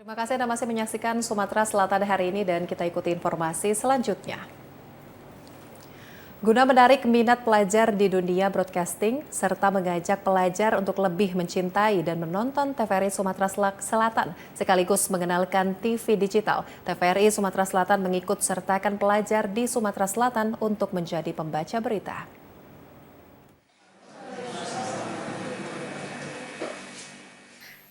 Terima kasih Anda masih menyaksikan Sumatera Selatan hari ini dan kita ikuti informasi selanjutnya. Guna menarik minat pelajar di dunia broadcasting serta mengajak pelajar untuk lebih mencintai dan menonton TVRI Sumatera Selatan sekaligus mengenalkan TV digital, TVRI Sumatera Selatan mengikut sertakan pelajar di Sumatera Selatan untuk menjadi pembaca berita.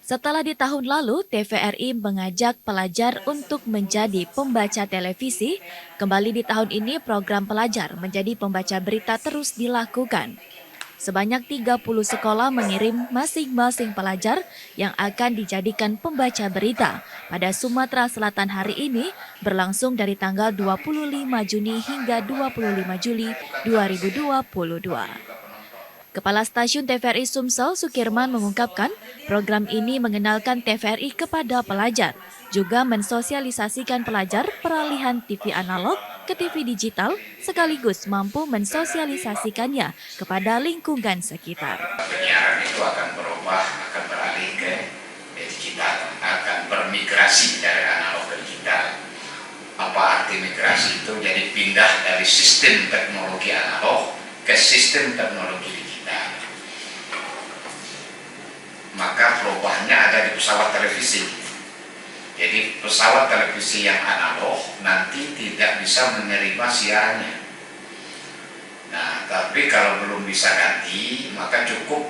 Setelah di tahun lalu, TVRI mengajak pelajar untuk menjadi pembaca televisi, kembali di tahun ini program pelajar menjadi pembaca berita terus dilakukan. Sebanyak 30 sekolah mengirim masing-masing pelajar yang akan dijadikan pembaca berita pada Sumatera Selatan hari ini berlangsung dari tanggal 25 Juni hingga 25 Juli 2022. Kepala Stasiun TVRI Sumsel, Sukirman, mengungkapkan program ini mengenalkan TVRI kepada pelajar, juga mensosialisasikan pelajar peralihan TV analog ke TV digital, sekaligus mampu mensosialisasikannya kepada lingkungan sekitar. Penyiaran itu akan berubah, akan beralih ke digital, akan bermigrasi dari analog ke digital. Apa arti migrasi itu? Jadi pindah dari sistem teknologi analog ke sistem teknologi digital. Maka perubahannya ada di pesawat televisi. Jadi pesawat televisi yang analog nanti tidak bisa menerima siarannya. Nah, tapi kalau belum bisa ganti, maka cukup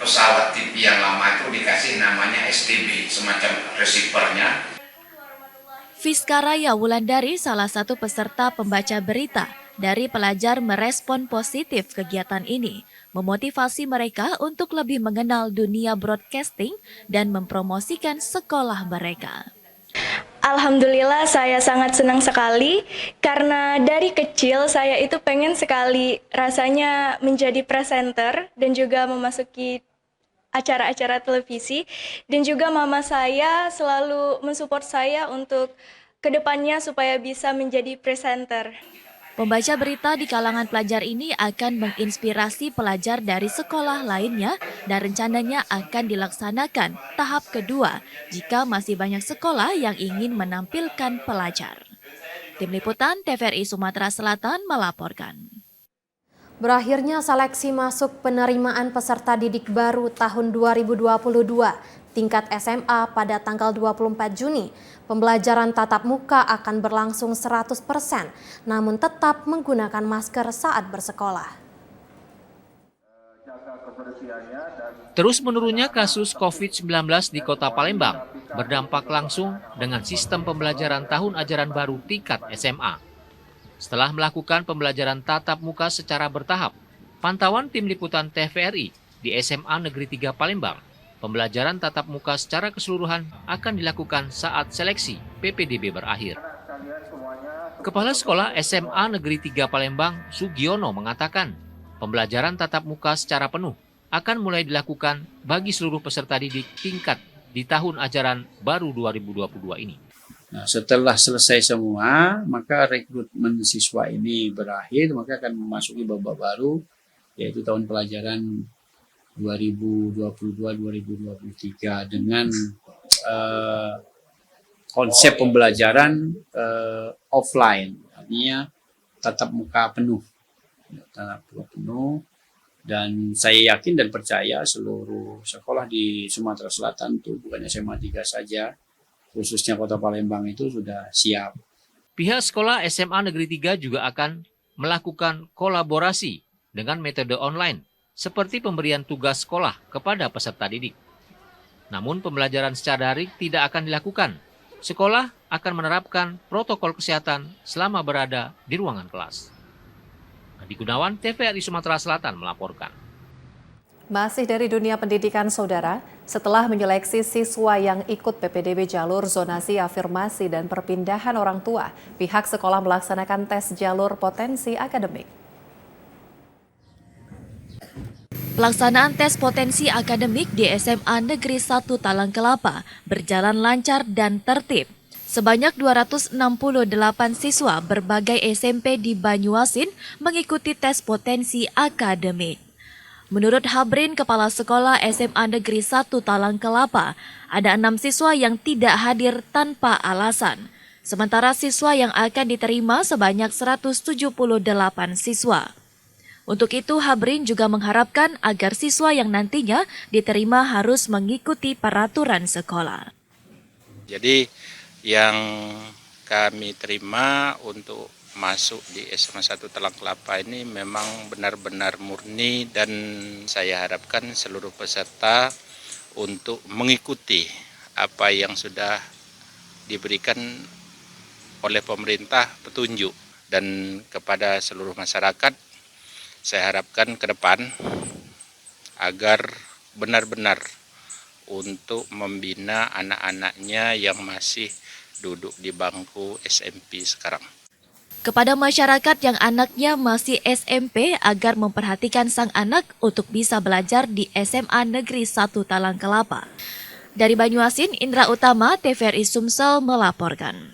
pesawat TV yang lama itu dikasih namanya STB, semacam receivernya. Fiskaraya Wulandari, salah satu peserta pembaca berita dari pelajar, merespon positif kegiatan ini, memotivasi mereka untuk lebih mengenal dunia broadcasting dan mempromosikan sekolah mereka. Alhamdulillah saya sangat senang sekali karena dari kecil saya itu pengen sekali rasanya menjadi presenter dan juga memasuki acara-acara televisi, dan juga mama saya selalu mensupport saya untuk kedepannya supaya bisa menjadi presenter. Pembaca berita di kalangan pelajar ini akan menginspirasi pelajar dari sekolah lainnya dan rencananya akan dilaksanakan tahap kedua jika masih banyak sekolah yang ingin menampilkan pelajar. Tim Liputan TVRI Sumatera Selatan melaporkan. Berakhirnya seleksi masuk penerimaan peserta didik baru tahun 2022 tingkat SMA pada tanggal 24 Juni. Pembelajaran tatap muka akan berlangsung 100%, namun tetap menggunakan masker saat bersekolah. Terus menurunnya kasus COVID-19 di Kota Palembang berdampak langsung dengan sistem pembelajaran tahun ajaran baru tingkat SMA. Setelah melakukan pembelajaran tatap muka secara bertahap, pantauan tim liputan TVRI di SMA Negeri 3 Palembang, pembelajaran tatap muka secara keseluruhan akan dilakukan saat seleksi PPDB berakhir. Kepala Sekolah SMA Negeri 3 Palembang, Sugiono, mengatakan pembelajaran tatap muka secara penuh akan mulai dilakukan bagi seluruh peserta didik tingkat di tahun ajaran baru 2022 ini. Nah, setelah selesai semua, maka rekrutmen siswa ini berakhir, maka akan memasuki babak baru, yaitu tahun pelajaran 2022-2023 dengan konsep pembelajaran offline, artinya tatap muka penuh. Tatap muka penuh, dan saya yakin dan percaya seluruh sekolah di Sumatera Selatan, itu bukan SMA 3 saja, khususnya Kota Palembang itu sudah siap. Pihak sekolah SMA Negeri 3 juga akan melakukan kolaborasi dengan metode online, seperti pemberian tugas sekolah kepada peserta didik. Namun pembelajaran secara daring tidak akan dilakukan. Sekolah akan menerapkan protokol kesehatan selama berada di ruangan kelas. Adi Gunawan, TVRI Sumatera Selatan melaporkan. Masih dari dunia pendidikan, Saudara, setelah menyeleksi siswa yang ikut PPDB jalur zonasi afirmasi dan perpindahan orang tua, pihak sekolah melaksanakan tes jalur potensi akademik. Pelaksanaan tes potensi akademik di SMA Negeri 1 Talang Kelapa berjalan lancar dan tertib. Sebanyak 268 siswa berbagai SMP di Banyuasin mengikuti tes potensi akademik. Menurut Habrin, Kepala Sekolah SMA Negeri 1 Talang Kelapa, ada 6 siswa yang tidak hadir tanpa alasan. Sementara siswa yang akan diterima sebanyak 178 siswa. Untuk itu, Habrin juga mengharapkan agar siswa yang nantinya diterima harus mengikuti peraturan sekolah. Jadi yang kami terima untuk masuk di SMA 1 Talang Kelapa ini memang benar-benar murni, dan saya harapkan seluruh peserta untuk mengikuti apa yang sudah diberikan oleh pemerintah petunjuk. Dan kepada seluruh masyarakat saya harapkan ke depan agar benar-benar untuk membina anak-anaknya yang masih duduk di bangku SMP sekarang. Kepada masyarakat yang anaknya masih SMP agar memperhatikan sang anak untuk bisa belajar di SMA Negeri 1 Talang Kelapa. Dari Banyuasin, Indra Utama, TVRI Sumsel melaporkan.